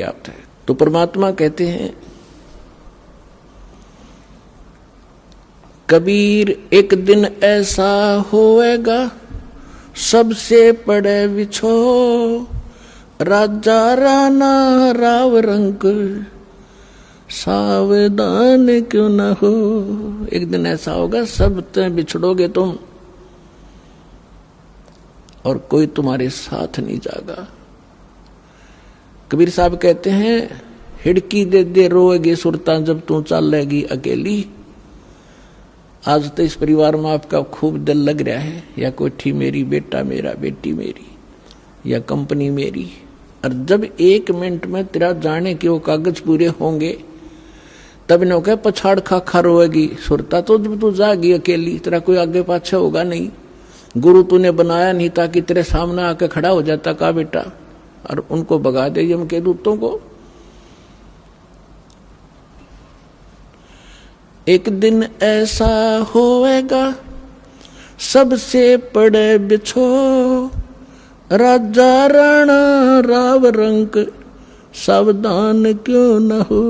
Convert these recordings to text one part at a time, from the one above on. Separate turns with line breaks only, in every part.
पर्याप्त है। तो परमात्मा कहते हैं, कबीर एक दिन ऐसा होएगा सबसे पड़े बिछो, राजा राणा राव रंक सावधान क्यों न हो। एक दिन ऐसा होगा सब बिछड़ोगे तुम और कोई तुम्हारे साथ नहीं जागा। कबीर साहब कहते हैं, हिड़की दे दे रोएगी सुरता जब तू चलेगी अकेली। आज तो इस परिवार में आपका खूब दिल लग रहा है, या कोठी मेरी, बेटा मेरा, बेटी मेरी, या कंपनी मेरी, और जब 1 मिनट में तेरा जाने के वो कागज पूरे होंगे तब न कह पछाड़ खा खा रोएगी सुरता। तो जब तू जागी अकेली, तेरा कोई आगे पाछे होगा नहीं, गुरु तूने बनाया नहीं ताकि तेरे सामने आके खड़ा हो जाता का बेटा और उनको भगा दे यम के दूतों को। एक दिन ऐसा होएगा सबसे पड़े बिछो, राजा राणा राव रंक सावधान क्यों न हो।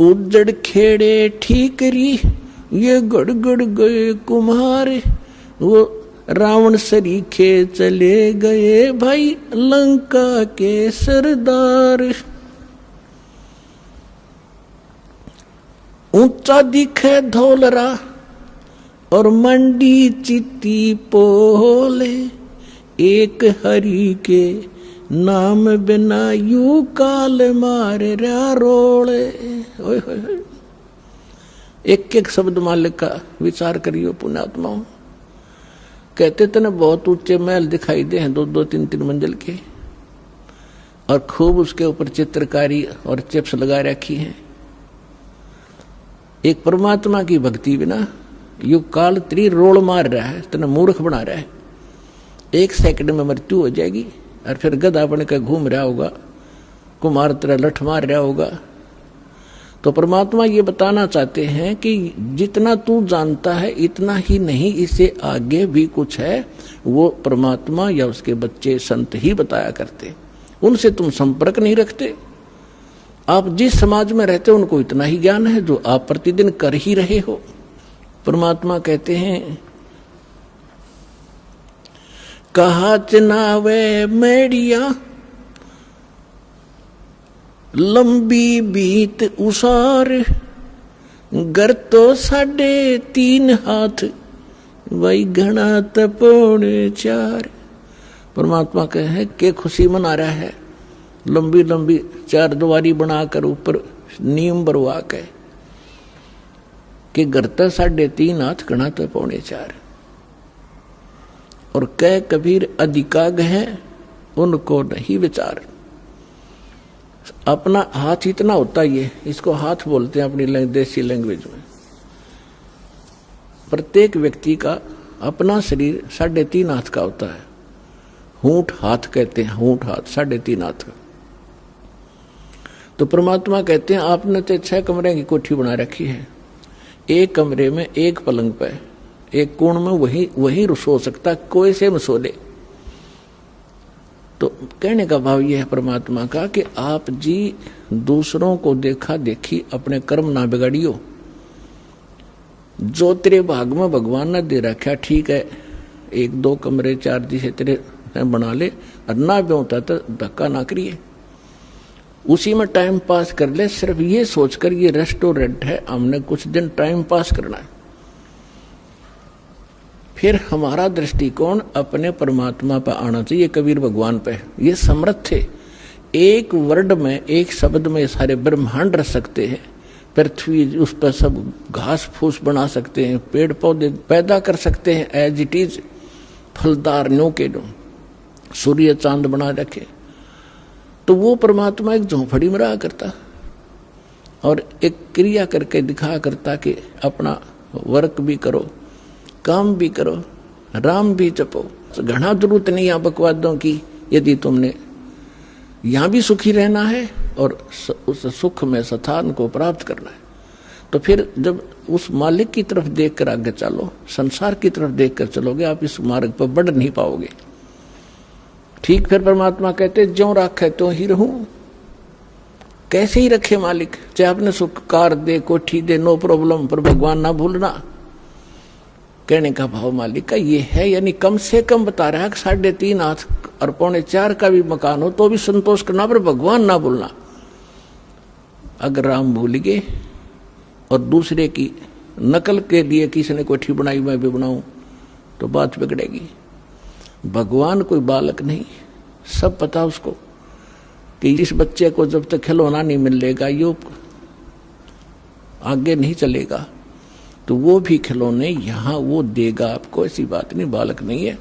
उजड़ खेड़े ठीकरी ये गड़गड़ गए कुम्हार, वो रावण सरीखे चले गए भाई लंका के सरदार। ऊंचा दिखे धौलरा और मंडी चित्ती पोले, एक हरि के नाम बिना यू काल मारे रा रोले। ओए होए, एक एक शब्द मालिक का विचार करियो पुण्यात्माओं। कहते थे ना बहुत ऊंचे महल दिखाई दे हैं, 2-2, 3-3 मंजिल के, और खूब उसके ऊपर चित्रकारी और चिप्स लगा रखी है। एक परमात्मा की भक्ति बिना यू काल त्री रोल मार रहा है, तना मूर्ख बना रहा है। 1 सेकंड में मृत्यु हो जाएगी और फिर गधा बन के घूम रहा होगा, कुमार तरह लठ मार रहा होगा। तो परमात्मा ये बताना चाहते हैं कि जितना तू जानता है इतना ही नहीं, इससे आगे भी कुछ है। वो परमात्मा या उसके बच्चे संत ही बताया करते, उनसे तुम संपर्क नहीं रखते। आप जिस समाज में रहते हो उनको इतना ही ज्ञान है जो आप प्रतिदिन कर ही रहे हो। परमात्मा कहते हैं, कहा चनावे मेड़िया लंबी बीत उसार, घर तो 3.5 हाथ वही घना तपोने 4। परमात्मा कहे के खुशी मना रहा है, लंबी लंबी 4 दीवारी बनाकर ऊपर नीम बरवा के कि घर तो 3.5 हाथ घना तपोने 4। और कह कबीर अधिकाग हैं उनको नहीं विचार। अपना हाथ इतना होता ही है, इसको हाथ बोलते हैं अपनी देसी लैंग्वेज में। प्रत्येक व्यक्ति का अपना शरीर 3.5 हाथ का होता है। हूंठ हाथ कहते हैं, हूंठ हाथ 3.5 हाथ का। तो परमात्मा कहते हैं आपने तो 6 कमरे की कोठी बना रखी है, एक कमरे में एक पलंग पे एक कोण में वही सो सकता, कोई से में सो ले। तो कहने का भाव यह है परमात्मा का कि आप जी दूसरों को देखा देखी अपने कर्म ना बिगाड़ियो। जो तेरे भाग में भगवान ने दे रखा ठीक है, 1-2 कमरे 4 दिशे तेरे बना ले, और ना भी होता तो धक्का ना करिए, उसी में टाइम पास कर ले। सिर्फ ये सोचकर ये रेस्टोरेंट है, हमने कुछ दिन टाइम पास करना है। फिर हमारा दृष्टिकोण अपने परमात्मा पर आना चाहिए, कबीर भगवान पे। ये समर्थ थे, एक वर्ड में, एक शब्द में सारे ब्रह्मांड रख सकते हैं। पृथ्वी उस पर सब घास फूस बना सकते हैं, पेड़ पौधे पैदा कर सकते हैं एज इट इज, फलदार नो के नो, सूर्य चांद बना रखे। तो वो परमात्मा एक झोंपड़ी में रहा करता और एक क्रिया करके दिखा करता कि अपना वर्क भी करो, काम भी करो, राम भी जपो। घना जरूरत नहीं है बकवादों की। यदि तुमने यहां भी सुखी रहना है और उस सुख में स्थान को प्राप्त करना है, तो फिर जब उस मालिक की तरफ देखकर आगे चलो, संसार की तरफ देखकर चलोगे, आप इस मार्ग पर बढ़ नहीं पाओगे। ठीक। फिर परमात्मा कहते ज्यों राखे त्यों ही रहूं। कैसे ही रखे मालिक, चाहे आपने सुख कार दे, कोठी दे, नो प्रॉब्लम, पर भगवान ना भूलना। कहने का भाव मालिक का ये है, यानी कम से कम बता रहा है कि 3.5 हाथ और 3.25 का भी मकान हो तो भी संतोष करना, पर भगवान ना भूलना। अगर राम भूल गए और दूसरे की नकल के लिए किसी ने कोठी बनाई मैं भी बनाऊं तो बात बिगड़ेगी। भगवान कोई बालक नहीं, सब पता उसको कि इस बच्चे को जब तक खिलौना नहीं मिलेगा यो आगे नहीं चलेगा, तो वो भी खिलौने यहाँ वो देगा आपको। ऐसी बात नहीं, बालक नहीं है।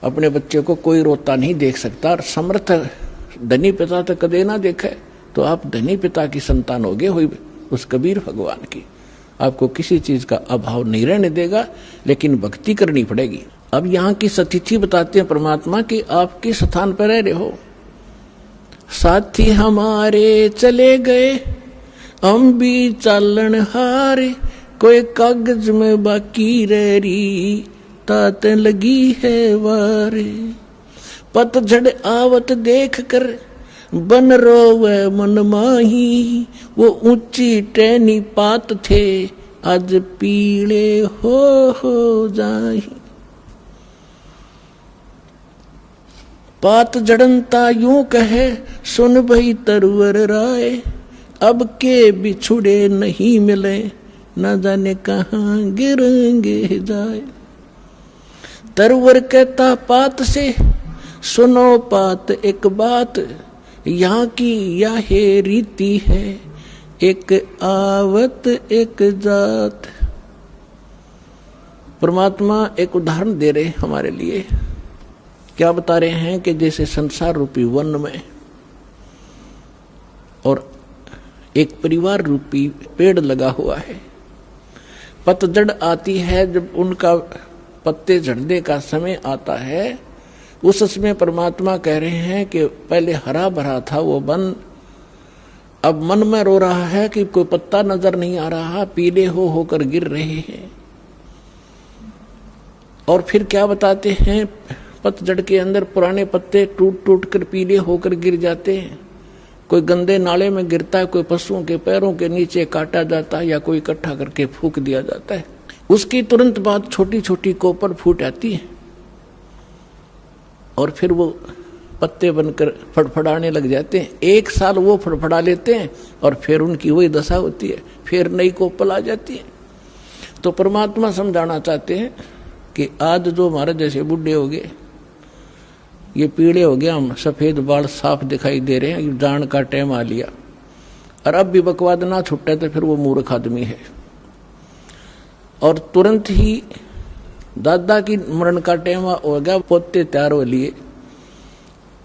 अपने बच्चे को कोई रोता नहीं देख सकता। और समर्थ धनी पिता तो कदे ना देखे, तो आप धनी पिता की संतान होगे हुई उस कबीर भगवान की। आपको किसी चीज का अभाव नहीं रहने देगा, लेकिन भक्ति करनी पड़ेगी। अब यहाँ की सतिथि बताते हैं परमात्मा कि आप किस स्थान पर रह रहे हो। साथी हमारे चले गए, हम भी चालन हारे, कोई कागज में बाकी रह रही, तात लगी है वारे। पतझड़ आवत देख कर बन रोवे मन माही, वो ऊंची टहनी पात थे, आज पीले हो जाही। पात जड़नता यूं कहे, सुन भई तरवर राय, अब के बिछुड़े नहीं मिले, न जाने कहाँ गिरेंगे जाए। तरवर कहता पात से, सुनो पात एक बात, यहाँ की यह रीति है, एक आवत एक जात। परमात्मा एक उदाहरण दे रहे हमारे लिए। क्या बता रहे हैं कि जैसे संसार रूपी वन में और एक परिवार रूपी पेड़ लगा हुआ है, पतझड़ आती है, जब उनका पत्ते झड़ने का समय आता है, उस समय परमात्मा कह रहे हैं कि पहले हरा भरा था वो वन, अब मन में रो रहा है कि कोई पत्ता नजर नहीं आ रहा, पीले होकर गिर रहे हैं। और फिर क्या बताते हैं, पतझड़ के अंदर पुराने पत्ते टूट टूट कर पीले होकर गिर जाते हैं। कोई गंदे नाले में गिरता है, कोई पशुओं के पैरों के नीचे काटा जाता है, या कोई इकट्ठा करके फूंक दिया जाता है। उसकी तुरंत बाद छोटी छोटी कोपर फूट आती है और फिर वो पत्ते बनकर फड़फड़ाने लग जाते हैं। 1 साल वो फड़फड़ा लेते हैं और फिर उनकी वही दशा होती है, फिर नई कोपल आ जाती है। तो परमात्मा समझाना चाहते हैं कि आज जो हमारे जैसे बूढ़े हो गए, ये पीड़े हो गए, हम सफेद बाल साफ दिखाई दे रहे हैं, जान का टाइम आ लिया, और अब भी बकवाद ना छुट्टा तो फिर वो मूर्ख आदमी है। और तुरंत ही दादा की मरण का टाइम हो गया, पोते तैयार हो लिए,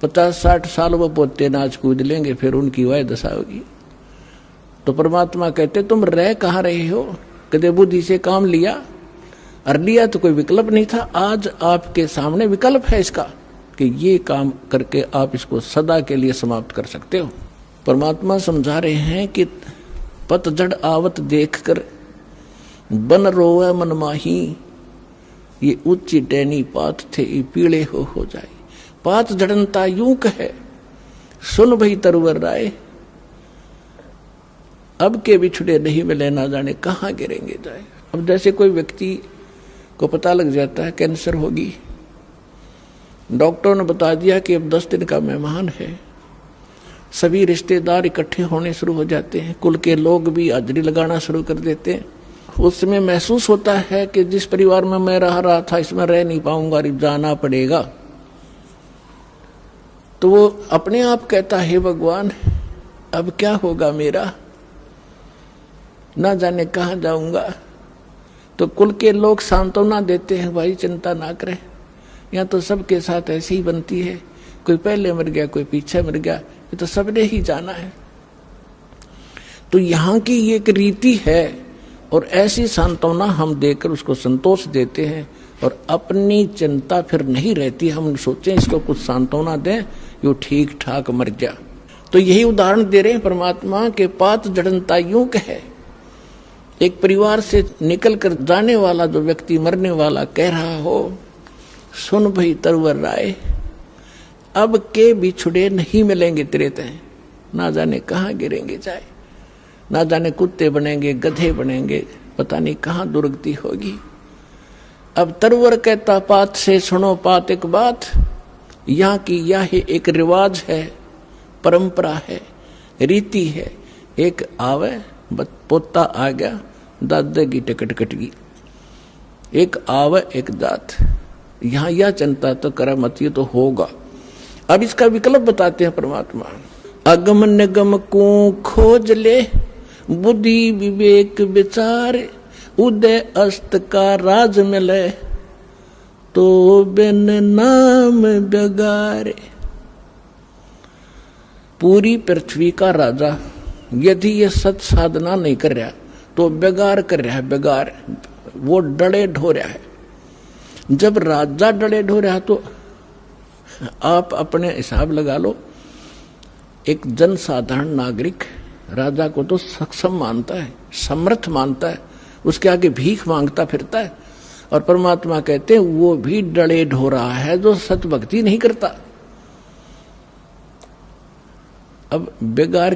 50-60 साल वो पोते नाच कूद लेंगे, फिर उनकी वह दशा होगी। तो परमात्मा कहते तुम रह कहाँ रहे हो, कदे बुद्धि से काम लिया, और लिया तो कोई विकल्प नहीं था। आज आपके सामने विकल्प है इसका कि ये काम करके आप इसको सदा के लिए समाप्त कर सकते हो। परमात्मा समझा रहे हैं कि पतझड़ आवत देखकर बन रोवे मन माही, ये ऊंची टहनी पात थे, पीड़े हो जाए। पात जड़नता यूं कहे, सुन भई तरवर राय, अब के बिछुड़े नहीं मिले, ना जाने कहाँ गिरेंगे जाए। अब जैसे कोई व्यक्ति को पता लग जाता है कैंसर होगी, डॉक्टर ने बता दिया कि अब 10 दिन का मेहमान है, सभी रिश्तेदार इकट्ठे होने शुरू हो जाते हैं, कुल के लोग भी हाजिरी लगाना शुरू कर देते हैं। उसमें महसूस होता है कि जिस परिवार में मैं रह रहा था इसमें रह नहीं पाऊंगा, जाना पड़ेगा। तो वो अपने आप कहता है भगवान अब क्या होगा मेरा, ना जाने कहाँ जाऊंगा। तो कुल के लोग सांत्वना देते हैं, भाई चिंता ना करें, यहाँ तो सबके साथ ऐसी ही बनती है, कोई पहले मर गया कोई पीछे मर गया, ये तो सबने ही जाना है। तो यहाँ की ये एक रीति है, और ऐसी सांत्वना हम देकर उसको संतोष देते हैं, और अपनी चिंता फिर नहीं रहती। हम सोचें इसको कुछ सांत्वना दें, यो ठीक ठाक मर गया। तो यही उदाहरण दे रहे हैं परमात्मा के पात जड़नता यूं कहे। एक परिवार से निकल कर जाने वाला जो व्यक्ति मरने वाला कह रहा हो, सुन भई तरवर राय, अब के बिछुड़े नहीं मिलेंगे तेरे तय, ना जाने कहाँ गिरेंगे जाए, ना जाने कुत्ते बनेंगे गधे बनेंगे, पता नहीं कहाँ दुर्गति होगी। अब तरवर कहता पात से सुनो पात एक बात, यहाँ की यह एक रिवाज है, परंपरा है, रीति है। एक आवे पोता आ गया, दादा की टिकट कट गई, एक आवे एक दात, यहाँ यह चिंता तो करा मत, ये तो होगा। अब इसका विकल्प बताते हैं परमात्मा। अगम निगम को खोज ले, बुद्धि विवेक विचार, उदय अस्त का राज मिले, तो बिन नाम बेगारे। पूरी पृथ्वी का राजा यदि ये सत साधना नहीं कर रहा तो बेगार कर रहा है, बेगार, वो डड़े ढो रहा है। जब राजा डड़े ढो रहा तो आप अपने हिसाब लगा लो, एक जनसाधारण नागरिक राजा को तो सक्षम मानता है, समर्थ मानता है, उसके आगे भीख मांगता फिरता है। और परमात्मा कहते हैं वो भी डड़े ढो रहा है जो सत भक्ति नहीं करता। अब बेगार